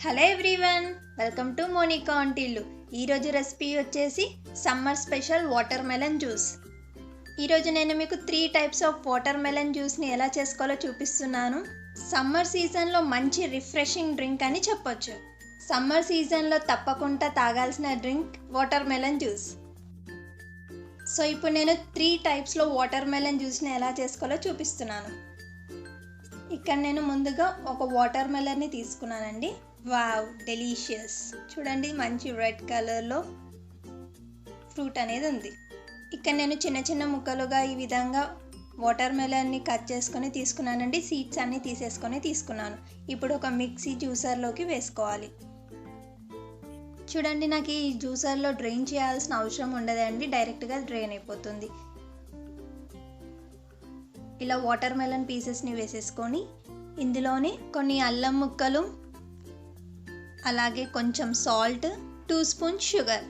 Hello everyone, welcome to Monica వంటిల్లు. ఈరోజు recipe వచ్చేసి summer special watermelon juice. ఈరోజు నేను మీకు 3 టైప్స్ ఆఫ్ వాటర్ మెలన్ జ్యూస్ని ఎలా చేసుకోవాలో చూపిస్తున్నాను. సమ్మర్ సీజన్లో మంచి రిఫ్రెషింగ్ డ్రింక్ అని చెప్పొచ్చు. సమ్మర్ సీజన్లో తప్పకుండా తాగాల్సిన drink watermelon juice. So ఇప్పుడు నేను 3 టైప్స్లో వాటర్ మెలన్ జ్యూస్ని ఎలా చేసుకోవాలో చూపిస్తున్నాను. ఇక్కడ నేను ముందుగా ఒక వాటర్ మెలన్ని తీసుకున్నానండి. Wow, delicious! చూడండి, మంచి రెడ్ కలర్లో ఫ్రూట్ అనేది ఉంది. ఇక్కడ నేను చిన్న చిన్న ముక్కలుగా ఈ విధంగా వాటర్ మెలన్ని కట్ చేసుకొని తీసుకున్నానండి. సీడ్స్ అన్నీ తీసేసుకొని తీసుకున్నాను. ఇప్పుడు ఒక మిక్సీ జ్యూసర్లోకి వేసుకోవాలి. చూడండి, నాకు ఈ జ్యూసర్లో డ్రైన్ చేయాల్సిన అవసరం ఉండదండి, డైరెక్ట్గా డ్రైన్ అయిపోతుంది. ఇలా వాటర్ మెలన్ పీసెస్ని వేసేసుకొని ఇందులోనే కొన్ని అల్లం ముక్కలు, అలాగే కొంచెం salt, 2 spoons sugar.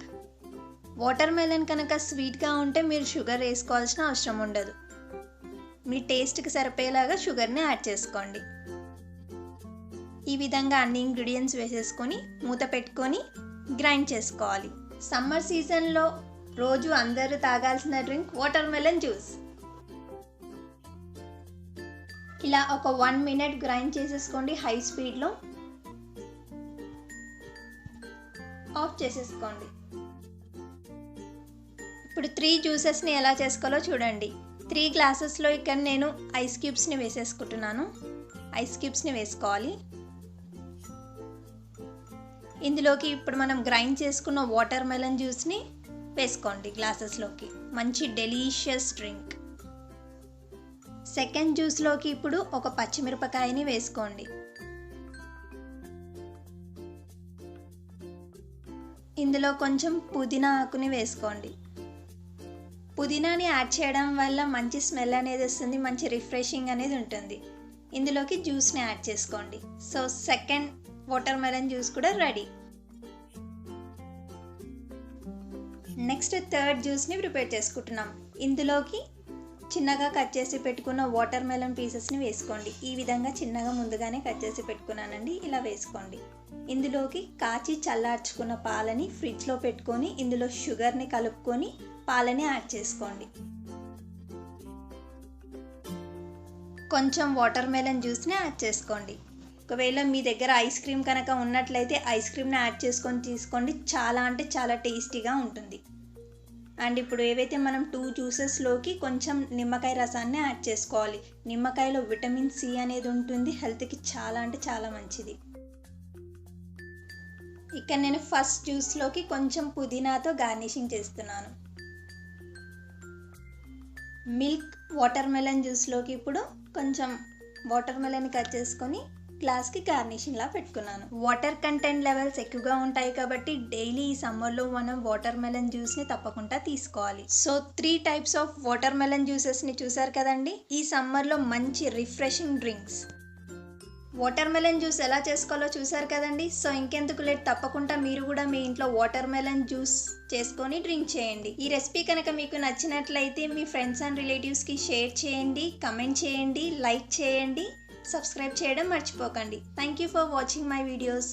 Water melon కనుక స్వీట్గా ఉంటే మీరు షుగర్ వేసుకోవాల్సిన అవసరం ఉండదు. మీ టేస్ట్కి సరిపోయేలాగా షుగర్ని యాడ్ చేసుకోండి. ఈ విధంగా అన్ని ఇంగ్రీడియంట్స్ వేసేసుకొని మూత పెట్టుకొని గ్రైండ్ చేసుకోవాలి. సమ్మర్ సీజన్లో రోజు అందరూ తాగాల్సిన డ్రింక్ వాటర్ మెలన్ జ్యూస్. ఇలా ఒక 1 మినిట్ గ్రైండ్ చేసేసుకోండి హై స్పీడ్లో. ఆఫ్ చేసేసుకోండి. ఇప్పుడు 3 జ్యూసెస్ని ఎలా చేసుకోవాలో చూడండి. 3 గ్లాసెస్లో ఇక్కడ నేను ఐస్ క్యూబ్స్ని వేసేసుకుంటున్నాను. ఐస్ క్యూబ్స్ని వేసుకోవాలి. ఇందులోకి ఇప్పుడు మనం గ్రైండ్ చేసుకున్న వాటర్ మెలన్ జ్యూస్ని వేసుకోండి గ్లాసెస్లోకి. మంచి డెలీషియస్ డ్రింక్. సెకండ్ జ్యూస్లోకి ఇప్పుడు ఒక పచ్చిమిరపకాయని వేసుకోండి. ఇందులో కొంచెం పుదీనా ఆకుని వేసుకోండి. పుదీనాని యాడ్ చేయడం వల్ల మంచి స్మెల్ అనేది వస్తుంది, మంచి రిఫ్రెషింగ్ అనేది ఉంటుంది. ఇందులోకి జ్యూస్ని యాడ్ చేసుకోండి. So second water melon juice కూడా రెడీ. నెక్స్ట్ థర్డ్ జ్యూస్ని ప్రిపేర్ చేసుకుంటున్నాం. ఇందులోకి చిన్నగా కట్ చేసి పెట్టుకున్న వాటర్ మెలన్ పీసెస్ని వేసుకోండి. ఈ విధంగా చిన్నగా ముందుగానే కట్ చేసి పెట్టుకున్నానండి. ఇలా వేసుకోండి. ఇందులోకి కాచి చల్లార్చుకున్న పాలని ఫ్రిడ్జ్లో పెట్టుకొని ఇందులో షుగర్ని కలుపుకొని పాలని యాడ్ చేసుకోండి. కొంచెం వాటర్ మెలన్ జ్యూస్ని యాడ్ చేసుకోండి. ఒకవేళ మీ దగ్గర ఐస్ క్రీమ్ కనుక ఉన్నట్లయితే ఐస్ క్రీమ్ని యాడ్ చేసుకొని తీసుకోండి. చాలా అంటే చాలా టేస్టీగా ఉంటుంది. అండ్ ఇప్పుడు ఏవైతే మనం 2 జ్యూసెస్లోకి కొంచెం నిమ్మకాయ రసాన్ని యాడ్ చేసుకోవాలి. నిమ్మకాయలో విటమిన్ సి అనేది ఉంటుంది, హెల్త్కి చాలా అంటే చాలా మంచిది. ఇక్కడ నేను ఫస్ట్ జ్యూస్లోకి కొంచెం పుదీనాతో గార్నిషింగ్ చేస్తున్నాను. మిల్క్ వాటర్ మెలన్ జ్యూస్లోకి ఇప్పుడు కొంచెం వాటర్ మెలన్ కట్ చేసుకొని గ్లాస్కి గార్నిషింగ్లా పెట్టుకున్నాను. వాటర్ కంటెంట్ లెవెల్స్ ఎక్కువగా ఉంటాయి కాబట్టి డైలీ ఈ సమ్మర్లో మనం వాటర్ మెలన్ జ్యూస్ని తప్పకుండా తీసుకోవాలి. So 3 types of watermelon జ్యూసెస్ని చూసారు కదండి. ఈ సమ్మర్లో మంచి refreshing drinks. Watermelon juice ఎలా చేసుకోవాలో చూసారు కదండి. సో ఇంకెందుకు లేట్, తప్పకుండా మీరు కూడా మీ ఇంట్లో వాటర్ మెలన్ జ్యూస్ చేసుకొని డ్రింక్ చేయండి. ఈ రెసిపీ కనుక మీకు నచ్చినట్లయితే మీ ఫ్రెండ్స్ అండ్ రిలేటివ్స్కి షేర్ చేయండి, కమెంట్ చేయండి, లైక్ చేయండి, సబ్స్క్రైబ్ చేయడం మర్చిపోకండి. Thank you for watching my videos.